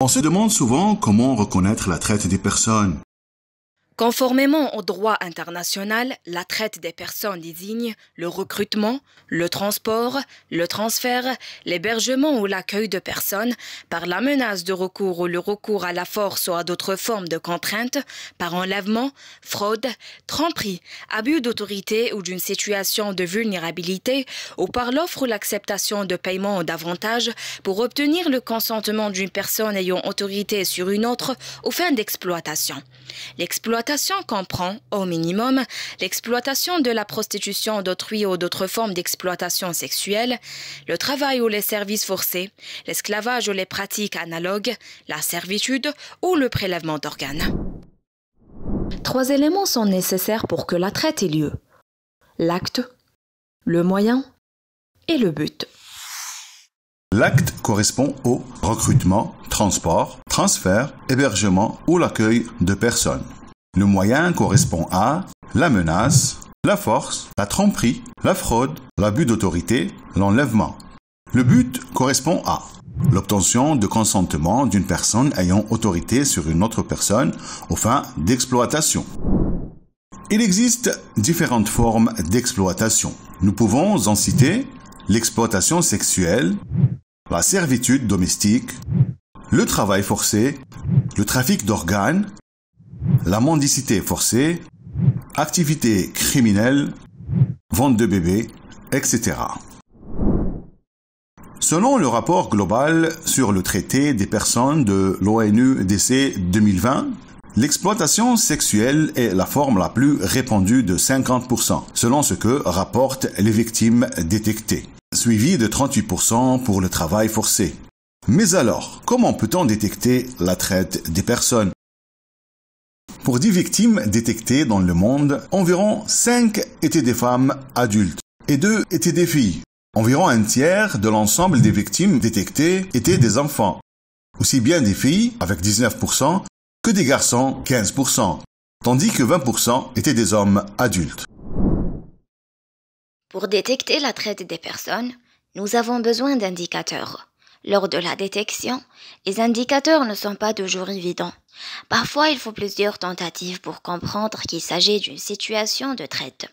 On se demande souvent comment reconnaître la traite des personnes. Conformément au droit international, la traite des personnes désigne le recrutement, le transport, le transfert, l'hébergement ou l'accueil de personnes par la menace de recours ou le recours à la force ou à d'autres formes de contrainte, par enlèvement, fraude, tromperie, abus d'autorité ou d'une situation de vulnérabilité ou par l'offre ou l'acceptation de paiement ou d'avantages pour obtenir le consentement d'une personne ayant autorité sur une autre aux fins d'exploitation. L'exploitation comprend, au minimum, l'exploitation de la prostitution d'autrui ou d'autres formes d'exploitation sexuelle, le travail ou les services forcés, l'esclavage ou les pratiques analogues, la servitude ou le prélèvement d'organes. 3 éléments sont nécessaires pour que la traite ait lieu: l'acte, le moyen et le but. L'acte correspond au recrutement, transport, transfert, hébergement ou l'accueil de personnes. Le moyen correspond à la menace, la force, la tromperie, la fraude, l'abus d'autorité, l'enlèvement. Le but correspond à l'obtention de consentement d'une personne ayant autorité sur une autre personne aux fins d'exploitation. Il existe différentes formes d'exploitation. Nous pouvons en citer l'exploitation sexuelle, la servitude domestique, le travail forcé, le trafic d'organes, la mendicité forcée, activités criminelles, vente de bébés, etc. Selon le rapport global sur le traité des personnes de l'ONU-DC 2020, l'exploitation sexuelle est la forme la plus répandue de 50%, selon ce que rapportent les victimes détectées, suivi de 38% pour le travail forcé. Mais alors, comment peut-on détecter la traite des personnes? Pour 10 victimes détectées dans le monde, environ 5 étaient des femmes adultes et 2 étaient des filles. Environ un tiers de l'ensemble des victimes détectées étaient des enfants, aussi bien des filles, avec 19%, que des garçons, 15%, tandis que 20% étaient des hommes adultes. Pour détecter la traite des personnes, nous avons besoin d'indicateurs. Lors de la détection, les indicateurs ne sont pas toujours évidents. Parfois, il faut plusieurs tentatives pour comprendre qu'il s'agit d'une situation de traite.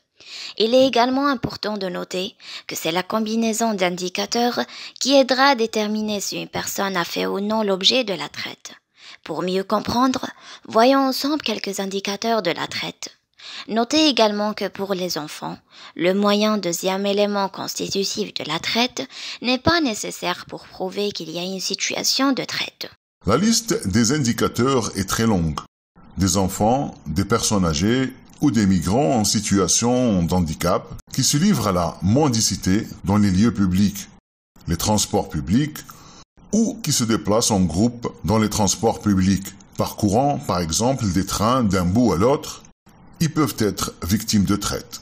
Il est également important de noter que c'est la combinaison d'indicateurs qui aidera à déterminer si une personne a fait ou non l'objet de la traite. Pour mieux comprendre, voyons ensemble quelques indicateurs de la traite. Notez également que pour les enfants, le moyen deuxième élément constitutif de la traite n'est pas nécessaire pour prouver qu'il y a une situation de traite. La liste des indicateurs est très longue. Des enfants, des personnes âgées ou des migrants en situation d'handicap qui se livrent à la mendicité dans les lieux publics, les transports publics ou qui se déplacent en groupe dans les transports publics, parcourant par exemple des trains d'un bout à l'autre. Ils peuvent être victimes de traite.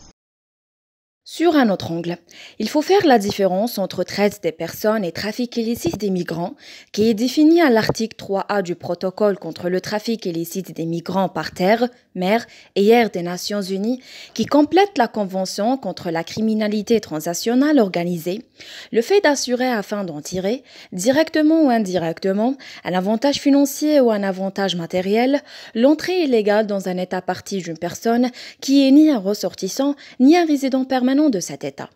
Sur un autre angle, il faut faire la différence entre traite des personnes et trafic illicite des migrants, qui est défini à l'article 3A du protocole contre le trafic illicite des migrants par terre, mer et air des Nations Unies, qui complète la Convention contre la criminalité transnationale organisée, le fait d'assurer afin d'en tirer, directement ou indirectement, un avantage financier ou un avantage matériel, l'entrée illégale dans un État partie d'une personne qui est ni un ressortissant ni un résident permanent de cet État.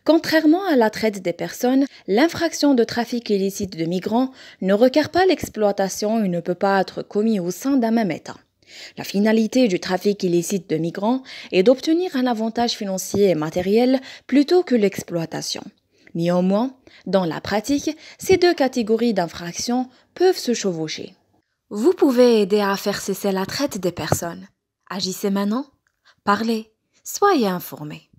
Contrairement à la traite des personnes, l'infraction de trafic illicite de migrants ne requiert pas l'exploitation et ne peut pas être commis au sein d'un même État. La finalité du trafic illicite de migrants est d'obtenir un avantage financier et matériel plutôt que l'exploitation. Néanmoins, dans la pratique, ces deux catégories d'infractions peuvent se chevaucher. Vous pouvez aider à faire cesser la traite des personnes. Agissez maintenant, parlez, soyez informés.